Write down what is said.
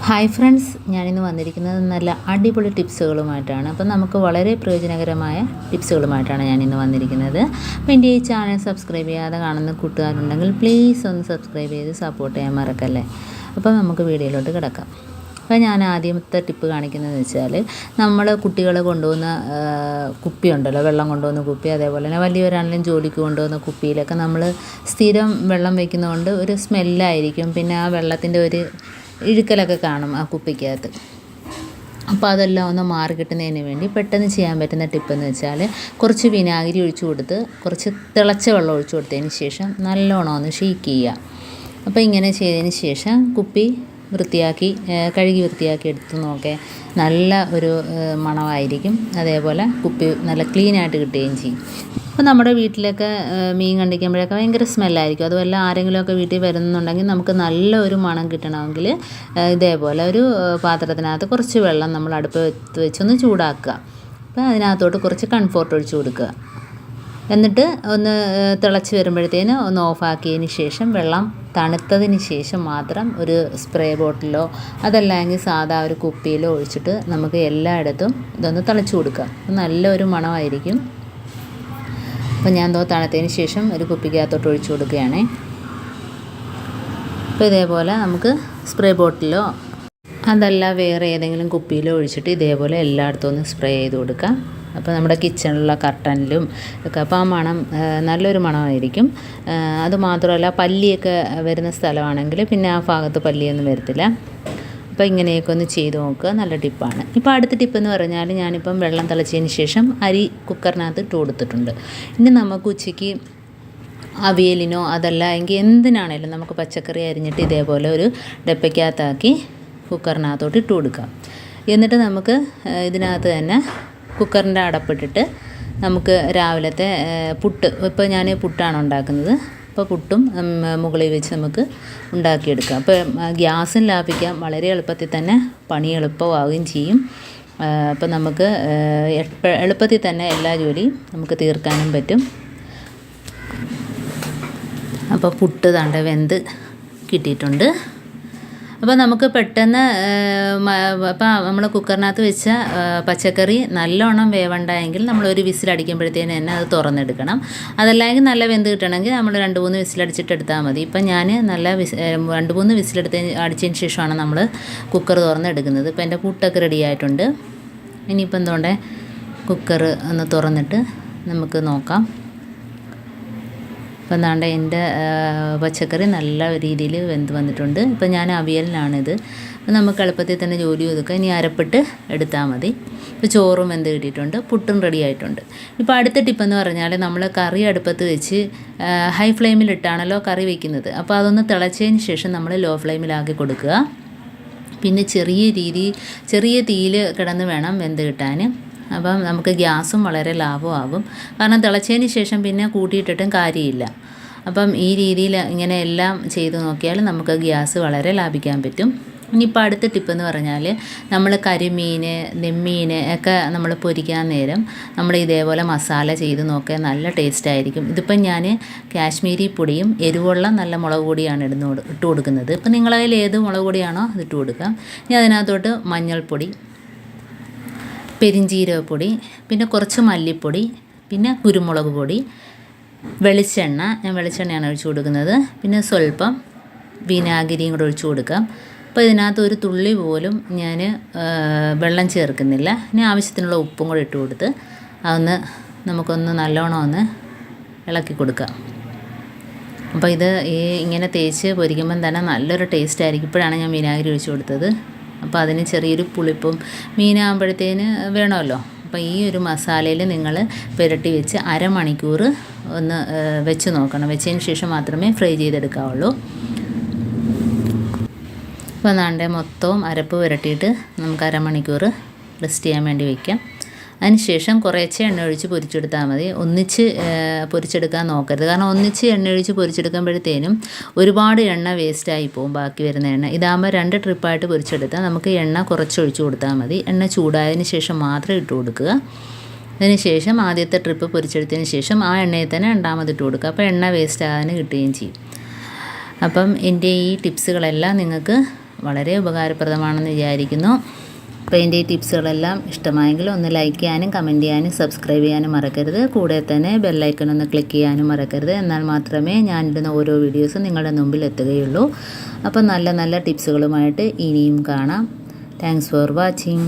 Hi friends, ഞാനിന്ന് വന്നിരിക്കുന്നത് നല്ല അടിപൊളി ടിപ്സുകളുമായിട്ടാണ്. അപ്പം നമുക്ക് വളരെ പ്രയോജനകരമായ ടിപ്സുകളുമായിട്ടാണ് ഞാനിന്ന് വന്നിരിക്കുന്നത്. അപ്പോൾ എൻ്റെ ഈ ചാനൽ സബ്സ്ക്രൈബ് ചെയ്യാതെ കാണുന്ന കൂട്ടുകാരുണ്ടെങ്കിൽ പ്ലീസ് ഒന്ന് സബ്സ്ക്രൈബ് ചെയ്ത് സപ്പോർട്ട് ചെയ്യാൻ മറക്കല്ലേ. അപ്പോൾ നമുക്ക് വീഡിയോയിലോട്ട് കിടക്കാം. അപ്പോൾ ഞാൻ ആദ്യത്തെ ടിപ്പ് കാണിക്കുന്നതെന്ന് വെച്ചാൽ, നമ്മൾ കുട്ടികൾ കൊണ്ടുപോകുന്ന കുപ്പി ഉണ്ടല്ലോ, വെള്ളം കൊണ്ടുപോകുന്ന കുപ്പി, അതേപോലെ തന്നെ വലിയവരാണെങ്കിലും ജോലിക്ക് കൊണ്ടുപോകുന്ന കുപ്പിയിലൊക്കെ നമ്മൾ സ്ഥിരം വെള്ളം വയ്ക്കുന്നതുകൊണ്ട് ഒരു സ്മെല്ലായിരിക്കും. പിന്നെ ആ വെള്ളത്തിൻ്റെ ഒരു ഇഴുക്കലൊക്കെ കാണും ആ കുപ്പിക്കകത്ത്. അപ്പോൾ അതെല്ലാം ഒന്ന് മാറി കിട്ടുന്നതിന് വേണ്ടി പെട്ടെന്ന് ചെയ്യാൻ പറ്റുന്ന ടിപ്പെന്ന് വെച്ചാൽ, കുറച്ച് വിനാഗിരി ഒഴിച്ചു കൊടുത്ത് കുറച്ച് തിളച്ച വെള്ളം ഒഴിച്ചു കൊടുത്തതിന് ശേഷം നല്ലോണം ഒന്ന് ഷെയ്ക്ക് ചെയ്യുക. അപ്പോൾ ഇങ്ങനെ ചെയ്തതിന് ശേഷം കുപ്പി കഴുകി വൃത്തിയാക്കി എടുത്ത് നോക്കേ, നല്ല ഒരു മണമായിരിക്കും. അതേപോലെ കുപ്പി നല്ല ക്ലീനായിട്ട് കിട്ടുകയും ചെയ്യും. അപ്പോൾ നമ്മുടെ വീട്ടിലൊക്കെ മീൻ കണ്ടിക്കുമ്പോഴൊക്കെ ഭയങ്കര സ്മെല്ലായിരിക്കും. അതുമല്ല ആരെങ്കിലുമൊക്കെ വീട്ടിൽ വരുന്നുണ്ടെങ്കിൽ നമുക്ക് നല്ല ഒരു മണം കിട്ടണമെങ്കിൽ ഇതേപോലെ ഒരു പാത്രത്തിനകത്ത് കുറച്ച് വെള്ളം നമ്മൾ അടുപ്പ് വെച്ചൊന്ന് ചൂടാക്കുക. അപ്പോൾ അതിനകത്തോട്ട് കുറച്ച് കംഫോർട്ട് ഒഴിച്ച് കൊടുക്കുക. എന്നിട്ട് ഒന്ന് തിളച്ച് വരുമ്പോഴത്തേന് ഒന്ന് ഓഫാക്കിയതിന് ശേഷം വെള്ളം തണുത്തതിന് ശേഷം മാത്രം ഒരു സ്പ്രേ ബോട്ടിലോ അതല്ലെങ്കിൽ സാധാ ഒരു കുപ്പിയിലോ ഒഴിച്ചിട്ട് നമുക്ക് എല്ലായിടത്തും ഇതൊന്ന് തളിച്ചു കൊടുക്കുക. നല്ലൊരു മണമായിരിക്കും. അപ്പോൾ ഞാൻ തണുത്തതിന് ശേഷം ഒരു കുപ്പിക്കകത്തോട്ട് ഒഴിച്ചു കൊടുക്കുകയാണേ. അപ്പോൾ ഇതേപോലെ നമുക്ക് സ്പ്രേ ബോട്ടിലോ അതല്ല വേറെ ഏതെങ്കിലും കുപ്പിയിലോ ഒഴിച്ചിട്ട് ഇതേപോലെ എല്ലായിടത്തും ഒന്ന് സ്പ്രേ ചെയ്ത് കൊടുക്കാം. അപ്പോൾ നമ്മുടെ കിച്ചണിലുള്ള കർട്ടനിലും ഒക്കെ അപ്പോൾ ആ മണം നല്ലൊരു മണമായിരിക്കും. അതുമാത്രമല്ല പല്ലിയൊക്കെ വരുന്ന സ്ഥലമാണെങ്കിൽ പിന്നെ ആ ഭാഗത്ത് പല്ലിയൊന്നും വരത്തില്ല. അപ്പോൾ ഇങ്ങനെയൊക്കെ ഒന്ന് ചെയ്ത് നോക്കുക, നല്ല ടിപ്പാണ്. ഇപ്പോൾ അടുത്ത ടിപ്പെന്ന് പറഞ്ഞാൽ, ഞാനിപ്പം വെള്ളം തിളച്ചതിന് ശേഷം അരി കുക്കറിനകത്ത് ഇട്ട് കൊടുത്തിട്ടുണ്ട്. ഇനി നമുക്ക് ഉച്ചയ്ക്ക് അവിയലിനോ അതല്ല എങ്കിൽ എന്തിനാണേലും നമുക്ക് പച്ചക്കറി അരിഞ്ഞിട്ട് ഇതേപോലെ ഒരു ഡപ്പയ്ക്കകത്താക്കി കുക്കറിനകത്തോട്ട് ഇട്ട് കൊടുക്കാം. എന്നിട്ട് നമുക്ക് ഇതിനകത്ത് തന്നെ കുക്കറിൻ്റെ അടപ്പിട്ടിട്ട് നമുക്ക് രാവിലത്തെ പുട്ട്, ഇപ്പോൾ ഞാൻ പുട്ടാണ് ഉണ്ടാക്കുന്നത്, അപ്പോൾ പുട്ടും മുകളിൽ വെച്ച് നമുക്ക് ഉണ്ടാക്കിയെടുക്കാം. അപ്പോൾ ഗ്യാസും ലാഭിക്കാം, വളരെ എളുപ്പത്തിൽ തന്നെ പണി എളുപ്പമാവുകയും ചെയ്യും. അപ്പോൾ നമുക്ക് എളുപ്പത്തിൽ തന്നെ എല്ലാ ജോലിയും നമുക്ക് തീർക്കാനും പറ്റും. അപ്പോൾ പുട്ട് ദാണ്ട വെന്ത് കിട്ടിയിട്ടുണ്ട്. അപ്പോൾ നമുക്ക് പെട്ടെന്ന് ഇപ്പോൾ നമ്മൾ കുക്കറിനകത്ത് വെച്ച പച്ചക്കറി നല്ലോണം വേവണ്ടെങ്കിൽ നമ്മളൊരു വിസിലടിക്കുമ്പോഴത്തേന് തന്നെ അത് തുറന്നെടുക്കണം. അതല്ലെങ്കിൽ നല്ല വെന്ത് കിട്ടണമെങ്കിൽ നമ്മൾ 2-3 വിസിലടിച്ചിട്ട് എടുത്താൽ മതി. ഇപ്പം ഞാൻ നല്ല 2-3 അടിച്ചതിന് ശേഷമാണ് നമ്മൾ കുക്കർ തുറന്നെടുക്കുന്നത്. ഇപ്പോൾ എൻ്റെ പുട്ടൊക്കെ റെഡി ആയിട്ടുണ്ട്. ഇനിയിപ്പോൾ എന്തുകൊണ്ടേ കുക്കർ ഒന്ന് തുറന്നിട്ട് നമുക്ക് നോക്കാം. അപ്പോൾ എന്താണ്ട് എൻ്റെ പച്ചക്കറി നല്ല രീതിയിൽ വെന്ത് വന്നിട്ടുണ്ട്. ഇപ്പോൾ ഞാൻ അവിയലിനാണിത്. അപ്പോൾ നമുക്ക് എളുപ്പത്തിൽ തന്നെ ജോലി ഒതുക്കാം. ഇനി അരപ്പിട്ട് എടുത്താൽ മതി. ഇപ്പോൾ ചോറും വെന്ത് കിട്ടിയിട്ടുണ്ട്, പുട്ടും റെഡി ആയിട്ടുണ്ട്. ഇപ്പോൾ അടുത്ത ടിപ്പെന്ന് പറഞ്ഞാൽ, നമ്മൾ കറി അടുപ്പത്ത് വെച്ച് ഹൈ ഫ്ലെയിമിലിട്ടാണല്ലോ കറി വയ്ക്കുന്നത്. അപ്പോൾ അതൊന്ന് തിളച്ചതിന് ശേഷം നമ്മൾ ലോ ഫ്ലെയിമിലാക്കി കൊടുക്കുക. പിന്നെ ചെറിയ തീയിൽ കിടന്ന് വേണം വെന്ത് കിട്ടാൻ. അപ്പം നമുക്ക് ഗ്യാസും വളരെ ലാഭമാകും. കാരണം തിളച്ചതിന് ശേഷം പിന്നെ കൂട്ടിയിട്ടിട്ടും കാര്യമില്ല. അപ്പം ഈ രീതിയിൽ ഇങ്ങനെ എല്ലാം ചെയ്ത് നോക്കിയാൽ നമുക്ക് ഗ്യാസ് വളരെ ലാഭിക്കാൻ പറ്റും. ഇനിയിപ്പോൾ അടുത്ത ടിപ്പെന്ന് പറഞ്ഞാൽ, നമ്മൾ കരിമീൻ, നെമ്മീൻ ഒക്കെ നമ്മൾ പൊരിക്കാൻ നേരം നമ്മൾ ഇതേപോലെ മസാല ചെയ്ത് നോക്കിയാൽ നല്ല ടേസ്റ്റ് ആയിരിക്കും. ഇതിപ്പം ഞാൻ കാശ്മീരി പൊടിയും എരിവുള്ള നല്ല മുളക് പൊടിയാണ് ഇട്ട് കൊടുക്കുന്നത്. ഇപ്പം നിങ്ങളുടെ കയ്യിൽ ഏത് മുളക് പൊടിയാണോ അത് ഇട്ട് കൊടുക്കാം. ഇനി അതിനകത്തോട്ട് മഞ്ഞൾപ്പൊടി, പെരിഞ്ജീരകപ്പൊടി, പിന്നെ കുറച്ച് മല്ലിപ്പൊടി, പിന്നെ കുരുമുളക് പൊടി, വെളിച്ചെണ്ണ, ഞാൻ വെളിച്ചെണ്ണയാണ് ഒഴിച്ചു കൊടുക്കുന്നത്. പിന്നെ സ്വല്പം വിനാഗിരിയും കൂടെ ഒഴിച്ചു കൊടുക്കാം. അപ്പോൾ ഇതിനകത്ത് ഒരു തുള്ളി പോലും ഞാൻ വെള്ളം ചേർക്കുന്നില്ല. ഇനി ആവശ്യത്തിനുള്ള ഉപ്പും കൂടെ ഇട്ട് കൊടുത്ത് അതൊന്ന് നമുക്കൊന്ന് നല്ലോണം ഒന്ന് ഇളക്കി കൊടുക്കാം. അപ്പോൾ ഇത് ഇങ്ങനെ തേച്ച് പൊരിക്കുമ്പം തന്നെ നല്ലൊരു ടേസ്റ്റ് ആയിരിക്കും. ഇപ്പോഴാണ് ഞാൻ വിനാഗിരി ഒഴിച്ചു കൊടുത്തത്. അപ്പോൾ അതിന് ചെറിയൊരു പുളിപ്പും മീനാകുമ്പോഴത്തേന് വേണമല്ലോ. അപ്പോൾ ഈ ഒരു മസാലയിൽ നിങ്ങൾ പുരട്ടി വെച്ച് അരമണിക്കൂർ ഒന്ന് വെച്ച് നോക്കണം. വെച്ചതിന് ശേഷം മാത്രമേ ഫ്രൈ ചെയ്തെടുക്കാവുള്ളൂ. അപ്പോൾ നാണ്ടെ മൊത്തവും അരപ്പ് പുരട്ടിയിട്ട് നമുക്ക് അരമണിക്കൂർ റെസ്റ്റ് ചെയ്യാൻ വേണ്ടി വയ്ക്കാം. അതിനുശേഷം കുറേശ്ശെ എണ്ണ ഒഴിച്ച് പൊരിച്ചെടുത്താൽ മതി. ഒന്നിച്ച് പൊരിച്ചെടുക്കാൻ നോക്കരുത്. കാരണം ഒന്നിച്ച് എണ്ണ ഒഴിച്ച് പൊരിച്ചെടുക്കുമ്പോഴത്തേനും ഒരുപാട് എണ്ണ വേസ്റ്റായി പോകും, ബാക്കി വരുന്ന എണ്ണ. ഇതാകുമ്പോൾ 2 ട്രിപ്പായിട്ട് പൊരിച്ചെടുത്താൽ നമുക്ക് എണ്ണ കുറച്ച് ഒഴിച്ച് കൊടുത്താൽ മതി. എണ്ണ ചൂടായതിന് ശേഷം മാത്രം ഇട്ട് കൊടുക്കുക. അതിന് ശേഷം ആദ്യത്തെ ട്രിപ്പ് പൊരിച്ചെടുത്തതിന് ശേഷം ആ എണ്ണയിൽ തന്നെ രണ്ടാമത് ഇട്ട് കൊടുക്കുക. അപ്പോൾ എണ്ണ വേസ്റ്റ് ആകാൻ കിട്ടുകയും ചെയ്യും. അപ്പം എൻ്റെ ഈ ടിപ്സുകളെല്ലാം നിങ്ങൾക്ക് വളരെ ഉപകാരപ്രദമാണെന്ന് വിചാരിക്കുന്നു. അപ്പോൾ എൻ്റെ ഈ ടിപ്സുകളെല്ലാം ഇഷ്ടമായെങ്കിൽ ഒന്ന് ലൈക്ക് ചെയ്യാനും കമൻറ്റ് ചെയ്യാനും സബ്സ്ക്രൈബ് ചെയ്യാനും മറക്കരുത്. കൂടെ തന്നെ ബെല്ലൈക്കൺ ഒന്ന് ക്ലിക്ക് ചെയ്യാനും മറക്കരുത്. എന്നാൽ മാത്രമേ ഞാനിടുന്ന ഓരോ വീഡിയോസും നിങ്ങളുടെ മുമ്പിൽ എത്തുകയുള്ളൂ. അപ്പോൾ നല്ല നല്ല ടിപ്സുകളുമായിട്ട് ഇനിയും കാണാം. Thanks for watching.